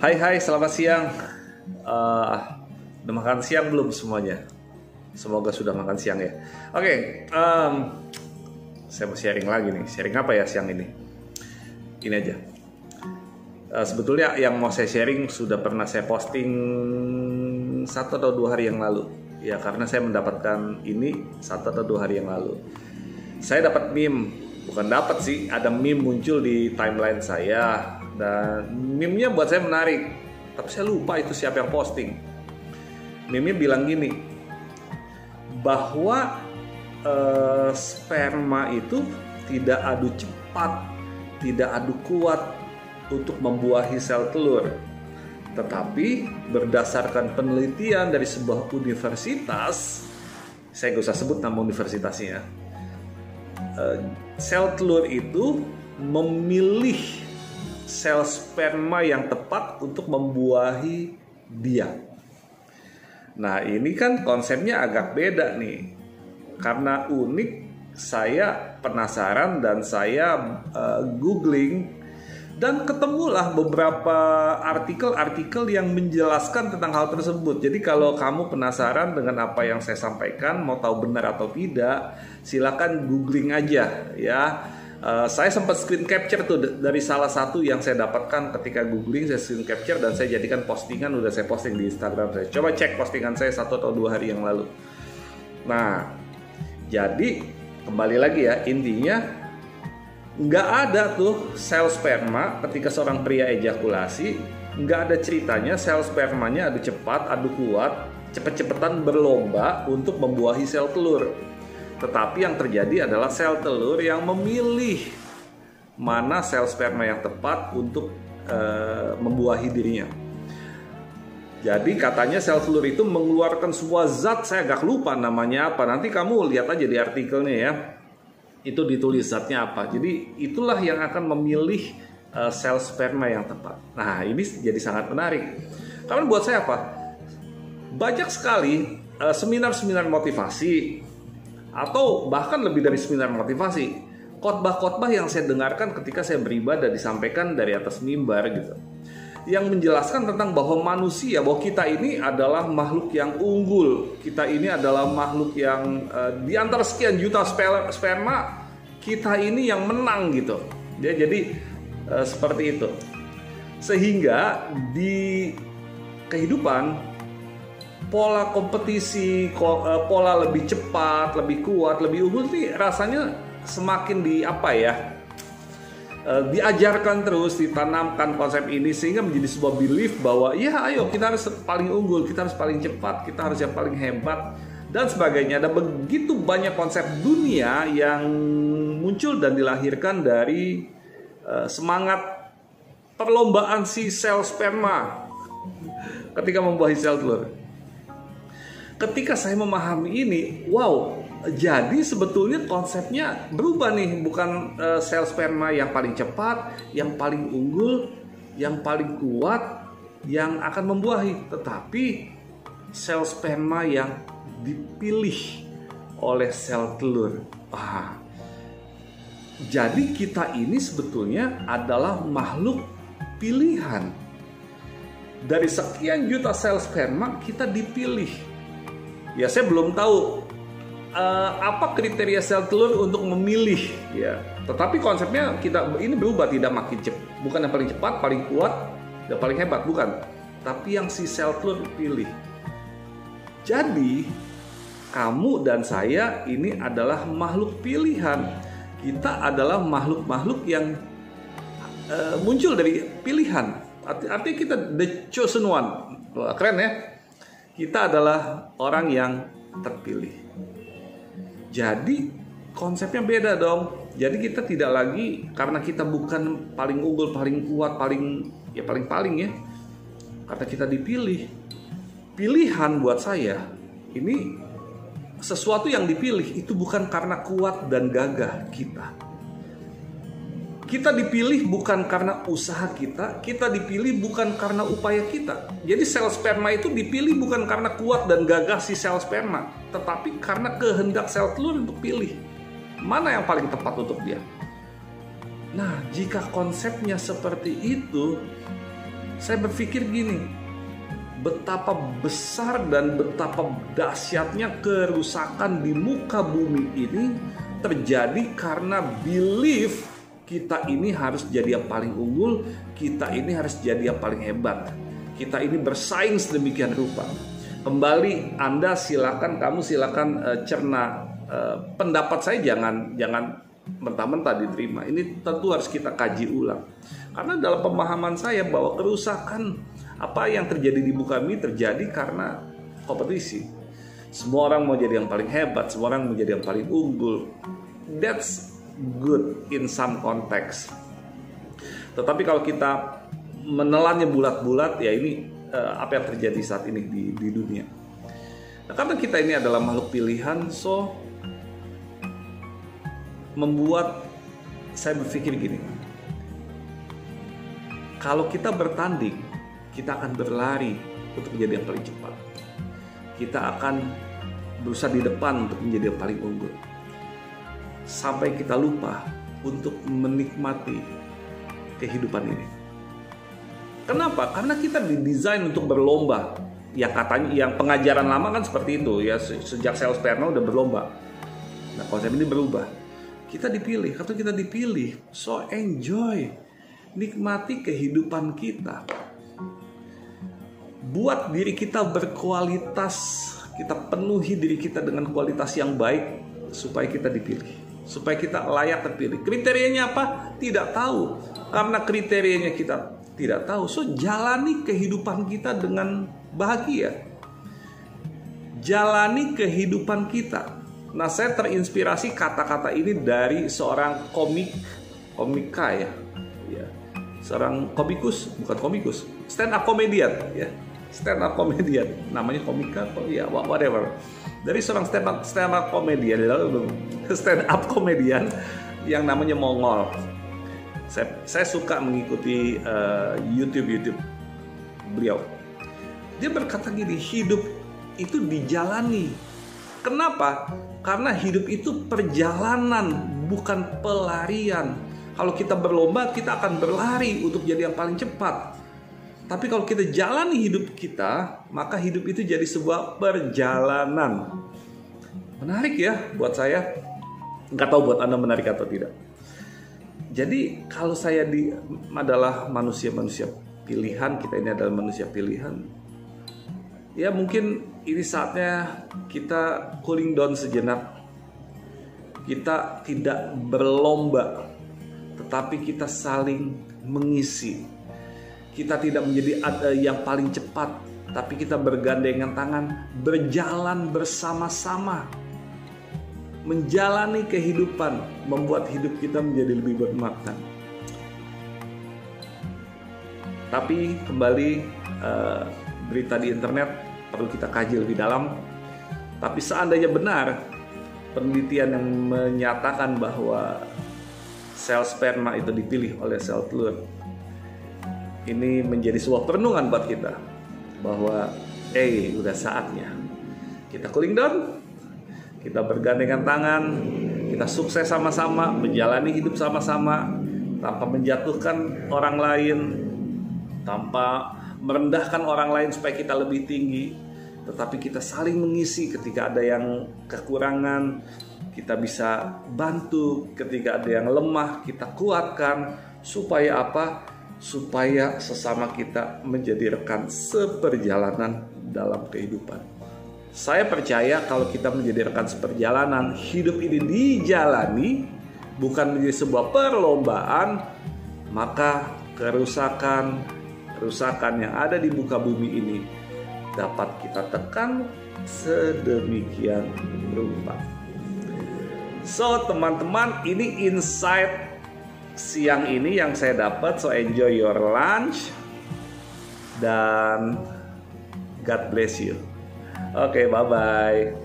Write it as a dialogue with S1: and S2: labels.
S1: Hai hai, selamat siang. Eh, udah makan siang belum semuanya? Semoga sudah makan siang ya. Oke, saya mau sharing lagi nih. Sharing apa ya siang ini? Ini aja. Sebetulnya yang mau saya sharing sudah pernah saya posting 1 atau 2 hari yang lalu. Ya karena saya mendapatkan ini 1 atau 2 hari yang lalu. Saya dapat meme, bukan dapat sih, ada meme muncul di timeline saya. Dan meme-nya buat saya menarik, tapi saya lupa itu siapa yang posting. Meme-nya bilang gini, bahwa sperma itu tidak adu cepat, tidak adu kuat untuk membuahi sel telur. Tetapi berdasarkan penelitian dari sebuah universitas, saya gak usah sebut nama universitasnya, sel telur itu memilih sel sperma yang tepat untuk membuahi dia. Nah ini kan konsepnya agak beda nih. Karena unik, saya penasaran dan saya googling dan ketemulah beberapa artikel-artikel yang menjelaskan tentang hal tersebut. Jadi kalau kamu penasaran dengan apa yang saya sampaikan, mau tahu benar atau tidak, silakan googling aja ya. Saya sempat screen capture tuh dari salah satu yang saya dapatkan ketika googling, saya screen capture dan saya jadikan postingan, udah saya posting di Instagram saya. Coba cek postingan saya 1 atau 2 hari yang lalu. Nah, jadi kembali lagi ya, intinya nggak ada tuh sel sperma ketika seorang pria ejakulasi, nggak ada ceritanya sel spermanya adu cepat, adu kuat, cepet-cepetan berlomba untuk membuahi sel telur. Tetapi yang terjadi adalah sel telur yang memilih mana sel sperma yang tepat untuk membuahi dirinya. Jadi katanya sel telur itu mengeluarkan sebuah zat, saya agak lupa namanya apa. Nanti kamu lihat aja di artikelnya ya. Itu ditulis zatnya apa. Jadi itulah yang akan memilih sel sperma yang tepat. Nah ini jadi sangat menarik. Karena buat saya apa? Banyak sekali seminar-seminar motivasi, atau bahkan lebih dari seminar motivasi, khotbah-khotbah yang saya dengarkan ketika saya beribadah disampaikan dari atas mimbar gitu, yang menjelaskan tentang bahwa manusia, bahwa kita ini adalah makhluk yang unggul, kita ini adalah makhluk yang di antara sekian juta sperma, kita ini yang menang gitu ya. Jadi seperti itu, sehingga di kehidupan pola kompetisi, pola lebih cepat, lebih kuat, lebih unggul nih rasanya semakin diajarkan terus, ditanamkan konsep ini sehingga menjadi sebuah belief bahwa ya ayo kita harus paling unggul, kita harus paling cepat, kita harus yang paling hebat dan sebagainya. Ada begitu banyak konsep dunia yang muncul dan dilahirkan dari semangat perlombaan si sel sperma ketika membuahi sel telur. Ketika saya memahami ini, wow, jadi sebetulnya konsepnya berubah nih. Bukan sel sperma yang paling cepat, yang paling unggul, yang paling kuat, yang akan membuahi, tetapi sel sperma yang dipilih oleh sel telur. Jadi kita ini sebetulnya adalah makhluk pilihan. Dari sekian juta sel sperma kita dipilih. Ya saya belum tahu apa kriteria sel telur untuk memilih ya. Tetapi konsepnya kita ini berubah, tidak makin cepat, bukan yang paling cepat, paling kuat, dan paling hebat, bukan. Tapi yang si sel telur pilih. Jadi kamu dan saya ini adalah makhluk pilihan. Kita adalah makhluk-makhluk yang muncul dari pilihan. Artinya kita the chosen one. Keren ya. Kita adalah orang yang terpilih. Jadi konsepnya beda dong. Jadi kita tidak lagi karena kita bukan paling unggul, paling kuat, paling ya. Karena kita dipilih. Pilihan buat saya ini sesuatu yang dipilih itu bukan karena kuat dan gagah kita. Kita dipilih bukan karena usaha kita, kita dipilih bukan karena upaya kita. Jadi sel sperma itu dipilih bukan karena kuat dan gagah si sel sperma, tetapi karena kehendak sel telur untuk pilih mana yang paling tepat untuk dia. Nah, jika konsepnya seperti itu, Saya berpikir gini, betapa besar dan betapa dahsyatnya kerusakan di muka bumi ini terjadi karena belief kita ini harus jadi yang paling unggul, kita ini harus jadi yang paling hebat, kita ini bersaing sedemikian rupa. Kembali kamu silakan cerna pendapat saya, jangan mentah-mentah diterima. Ini tentu harus kita kaji ulang. Karena dalam pemahaman saya bahwa kerusakan apa yang terjadi di muka bumi terjadi karena kompetisi. Semua orang mau jadi yang paling hebat, semua orang mau jadi yang paling unggul. That's good in some context. Tetapi kalau kita menelannya bulat-bulat, ya ini apa yang terjadi saat ini di dunia. Nah, karena kita ini adalah makhluk pilihan, so membuat saya berpikir gini, kalau kita bertanding, kita akan berlari untuk menjadi yang paling cepat, kita akan berusaha di depan untuk menjadi yang paling unggul, sampai kita lupa untuk menikmati kehidupan ini. Kenapa? Karena kita didesain untuk berlomba. Ya katanya, yang pengajaran lama kan seperti itu ya, sejak Sales Perna udah berlomba. Nah, konsep ini berubah. Kita dipilih, atau kita dipilih, so enjoy, nikmati kehidupan kita. Buat diri kita berkualitas, kita penuhi diri kita dengan kualitas yang baik supaya kita dipilih, supaya kita layak terpilih. Kriterianya apa? Tidak tahu. Karena kriterianya kita tidak tahu, so jalani kehidupan kita dengan bahagia. Jalani kehidupan kita. Nah, saya terinspirasi kata-kata ini dari seorang komika ya, seorang stand up comedian ya, stand up comedian, namanya komika ya, whatever, dari seorang stand up comedian yang namanya Mongol. Saya suka mengikuti YouTube beliau. Dia berkata gini, hidup itu dijalani. Kenapa? Karena hidup itu perjalanan, bukan pelarian. Kalau kita berlomba, kita akan berlari untuk jadi yang paling cepat. Tapi kalau kita jalani hidup kita, maka hidup itu jadi sebuah perjalanan. Menarik ya buat saya. Nggak tahu buat Anda menarik atau tidak. Jadi kalau saya adalah manusia-manusia pilihan, kita ini adalah manusia pilihan, ya mungkin ini saatnya kita cooling down sejenak. Kita tidak berlomba, tetapi kita saling mengisi. Kita tidak menjadi yang paling cepat, tapi kita bergandengan tangan, berjalan bersama-sama, menjalani kehidupan, membuat hidup kita menjadi lebih bermakna. Tapi kembali, berita di internet perlu kita kaji lebih dalam. Tapi seandainya benar penelitian yang menyatakan bahwa sel sperma itu dipilih oleh sel telur, ini menjadi sebuah perenungan buat kita bahwa udah saatnya kita cooling down, kita bergandengan tangan, kita sukses sama-sama, menjalani hidup sama-sama tanpa menjatuhkan orang lain, tanpa merendahkan orang lain supaya kita lebih tinggi, tetapi kita saling mengisi. Ketika ada yang kekurangan, kita bisa bantu. Ketika ada yang lemah, kita kuatkan. Supaya apa? Supaya sesama kita menjadi rekan seperjalanan dalam kehidupan. Saya percaya kalau kita menjadi rekan seperjalanan, hidup ini dijalani, bukan menjadi sebuah perlombaan, maka kerusakan yang ada di muka bumi ini dapat kita tekan sedemikian rupa. So teman-teman, ini insight siang ini yang saya dapat. So enjoy your lunch dan God bless you. Oke, bye-bye.